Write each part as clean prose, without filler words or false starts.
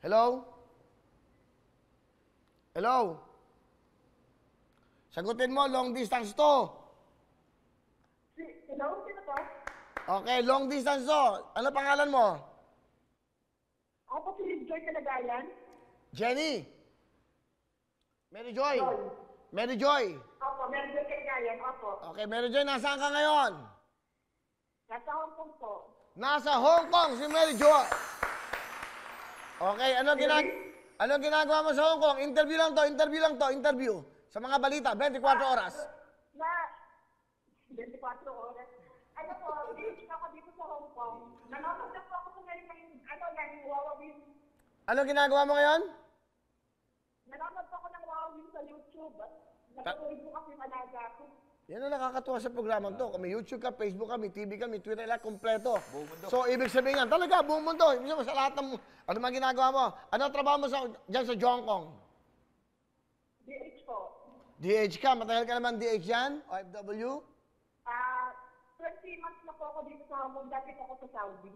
Hello? Hello? Sagutin mo, long distance to. Hello, sino po? Okay, long distance to. Ano pangalan mo? Ako si Joy Kalagayan. Jenny? Mary Joy? Joy. Mary Joy? Opo, meron Joy Kalagayan. Opo. Okay, Mary Joy, nasaan ka ngayon? Nasa Hong Kong po. Nasa Hong Kong si Mary Joy. Okay, ano ginagawa mo sa Hong Kong? Interview lang to, interview. Sa mga balita, 24 oras. Na 24 oras. Ano po, dito ako dito sa Hong Kong. Nanonood na po ako sa ngayon ng Wawawin. Ano ginagawa mo ngayon? Nanonood po ako ng Wawawin sa YouTube. Natuloy po kasi yung alaga ko. Yan ang nakakatuwa sa programang to. Kami YouTube ka, Facebook kami, TV kami, Twitter, lahat kompleto. So, ibig sabihin yan, talaga, buong mundo. Ibig sabihin sa lahat ng, ano man ginagawa mo? Ano trabaho mo dyan sa Hong Kong? DH po. DH ka? Matagal ka naman DH yan? OFW? 20 months na po ako dito sa Hong Kong. Dati po ako sa Saudi.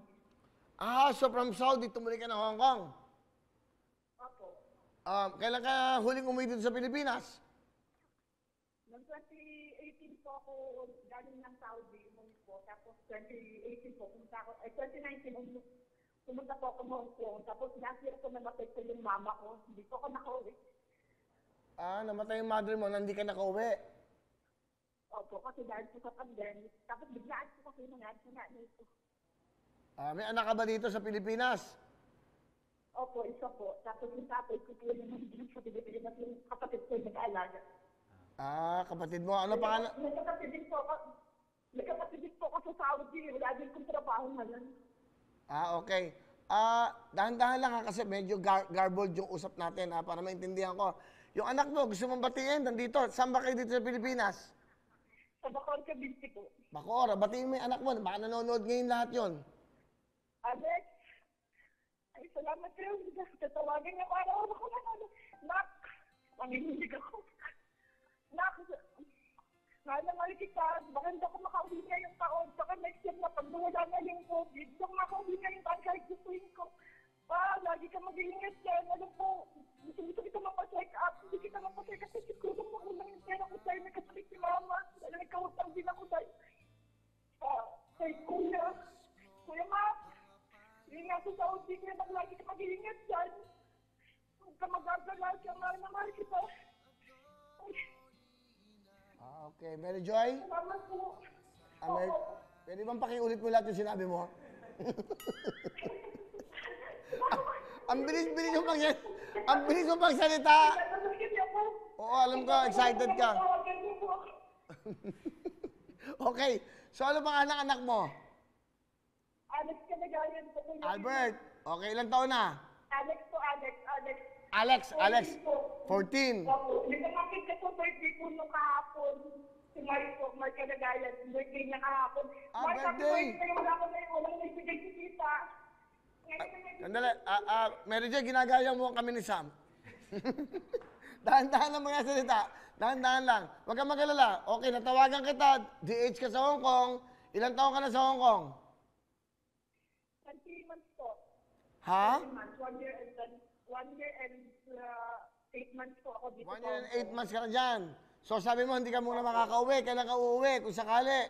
So from Saudi, tumuloy ka ng Hong Kong. Opo. Kailan ka huling umuwi dito sa Pilipinas? Noong 2018 po ako galing ng Saudi, umuwi po. Tapos 2018 po, 2019, pumunta po ako ng Hong Kong. Tapos last year ko namatay ko yung mama ko. Hindi po ako nakauwi. Namatay yung mother mo, nandi ka nakauwi. Opo, kasi dahil po sa pandemic. Tapos biglaan po kasi nangyari sa nanay ko. May anak ka ba dito sa Pilipinas? Opo, isa po. Tapos yung tatay ko po yung nandun sa Pilipinas, yung kapatid ko yung nag-aalaga. Kapatid mo, ano pangalan? May kapatid din po ako sa Saudi. Wala din kong trabaho ngayon. Okay. Dahan-dahan lang kasi medyo garbled yung usap natin para maintindihan ko. Yung anak mo, gusto mong batiin, nandito. Saan ba kayo dito sa Pilipinas? Sa Bacoor, Cavite po. Bacoor, batiin mo yung anak mo. Baka nanonood ngayon lahat yon. Alex, ay salamat kayo. Tatawagin niyo araw-araw ko na. Nak, nangihilig ako. Nak, mahal na mahal kita. Baka hindi ako makauwi ngayong taon. Saka next year na pag wala na yung COVID, hindi ako makauwi ngayong taon kahit gustuin ko. Lagi ka mag-iingat yan. Alam po, gusto kita mapacheck up. Hindi kita mapacheck up kasi siguro makulang yung pera ko sa'yo. Nagkasakit si mama. Dahil nagkawutang din ako dahil kay Kuya. Kuya Matt, yung nasa Saudi ka na lagi ka mag-iingat yan. Huwag ka mag-agala siya. Mahal na mahal kita. Okay. Mary Joy? Salamat po. Pwede bang pakiulit mo lahat yung sinabi mo? Ang bilis-bilis mo pagsalita. Oo, alam ko, excited ka. Okay. So, ano pang anak mo? Alex Kalagayan po. Albert. Okay, ilang taon na? Alex po, Alex. Alex. 14. Opo. Nagkakapit ka po birthday po nung kahapon. Si Mark Kalagayan. Birthday niya kahapon. Birthday. Wala ko na yung walang nagbigay si tita. Sandali. Mary Joy, ginagaya mo kami ni Sam. Dahan-dahan lang mga salita. Dahan-dahan lang. Huwag kang mag-alala. Okay, natawagan kita. DH ka sa Hong Kong. Ilang taon ka na sa Hong Kong? 20 months po. Ha? 1 year and 8 months po ako dito. 1 year and 8 months ka na dyan. So sabi mo, hindi ka muna makaka-uwi. Kailan ka uuwi kung sakali?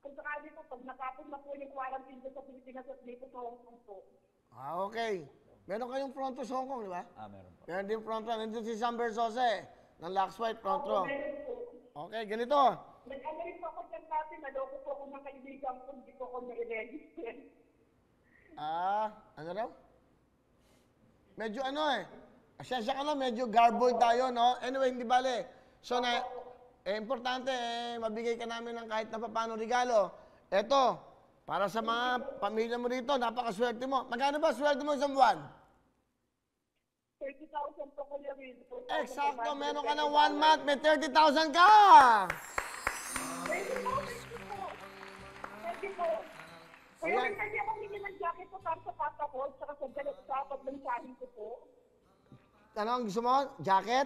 Kung sakali po, pag natapos na po yung quarantine sa Pilipinas at dito sa Hong Kong po. Okay. Meron kayong pronto sa Hong Kong, di ba? Meron po. Meron din pronto. Nandito si Sam Bersose ng Lux White pronto. Meron po. Okay, ganito. Nag-ano rin po ako dyan dati, naloko po ako ng kaibigan ko, hindi ko ako na-register. Ano raw? Medyo Asyensya ka na, medyo garbled tayo, no? Anyway, hindi bale. So, importante, mabigay ka namin ng kahit na paano regalo. Eto, para sa mga pamilya mo rito, napakaswerte mo. Magkano ba swerte mo isang buwan? 30,000 po Kuya Will. Eksakto, meron ka ng 1 month, may 30,000 ka! 30,000 po. Thank you po. Kuya Will, hindi ako bigyan ng jacket po para sa papa ko, saka sa galit sa pagbansahin ko po. Ano ang gusto mo? Jacket?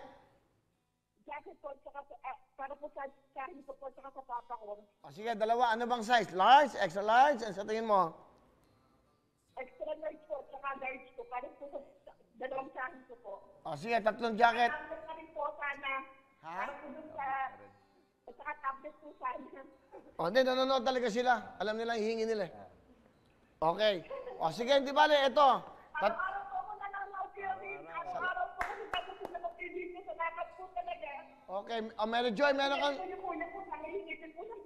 Jacket po, saka para po sa akin po, saka sa papa ko. Sige, dalawa. Ano bang size? Large? Extra large? Ano sa tingin mo? extra large po, tsaka large po, para po sa dalawang sahin ko po. O, sige, 3 jacket. Tablet na rin po sana. Ha? Para po dun sa, at saka tablet po sana. O, hindi, nanonood talaga sila. Alam nila, hihingi nila eh. Okay. O, sige, hindi bale, ito. Araw-araw po ako nanonood kayo rin. Araw-araw po ako tapos po na mag-TV ko. Salamat po talaga. Okay, o, Mary Joy, meron kang... Ito yung kuya po, nangyayigil po ng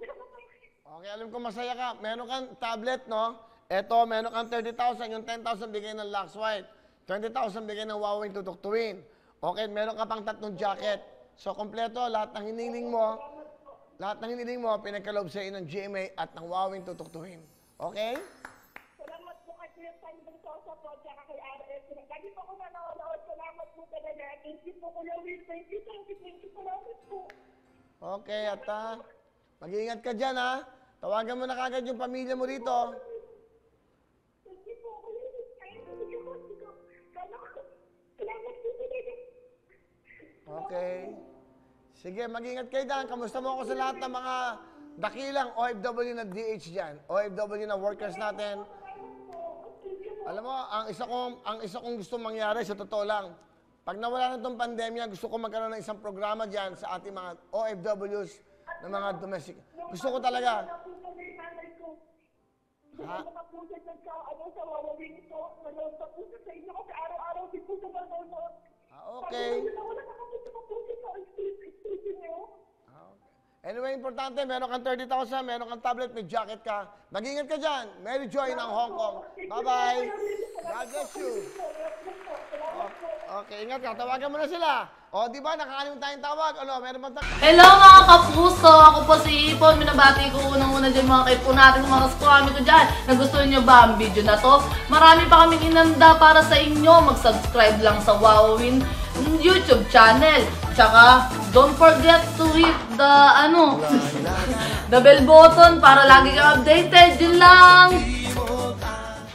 Okay, alam ko masaya ka. Meron kang tablet, no? Ito, meron kang 30,000. Yung 10,000 bigay ng Lux White. 20,000 bigay ng Huawei tutuktuin. Okay, meron ka pang 3 jacket. So, kompleto, lahat ng hiniling mo, pinagkaloob sa ng GMA at ng Huawei tutuktuin. Okay? Salamat po kay Kuya Sandro Sosa po, tsaka kay RS. Lagi po ako nanonood. Salamat po talaga. Thank you po, Kuya Will. Thank you. Salamat po. Okay, at mag-iingat ka dyan, ha? Tawagan mo na kagad yung pamilya mo rito. Thank you po, Kuya Will. Salamat po talaga. Okay. Sige, mag-ingat kayo dyan. Kamusta mo ako sa lahat ng mga dakilang OFW na DH dyan? OFW na workers natin. Alam mo, ang isa kong gusto mangyari, sa totoo lang, pag nawala na itong pandemya, gusto ko magkaroon ng isang programa dyan sa ating mga OFWs na mga domestic. Gusto ko talaga. Ha? Sa wawawin ko, nanonood pa po sa inyo kasi araw-araw din po sa nanonood. Okay. Anyway, importante, meron kang 30,000, meron kang tablet, may jacket ka. Mag-ingat ka dyan. Mary Joy ng Hong Kong. Bye-bye. God bless you. Okay, ingat ka. Tawagan mo na sila. O, di ba? Nakakalimut tayong tawag. Ano, meron bang Hello mga kapuso! Ako po si Ipon. Minabati ko unang-una dyan mga kaipo natin, mga kaskwami ko dyan. Nagustuhan nyo ba ang video na to? Marami pa kaming inanda para sa inyo. Mag-subscribe lang sa Wowin YouTube channel. Tsaka, don't forget to hit the, the bell button para lagi kang updated. Yun lang!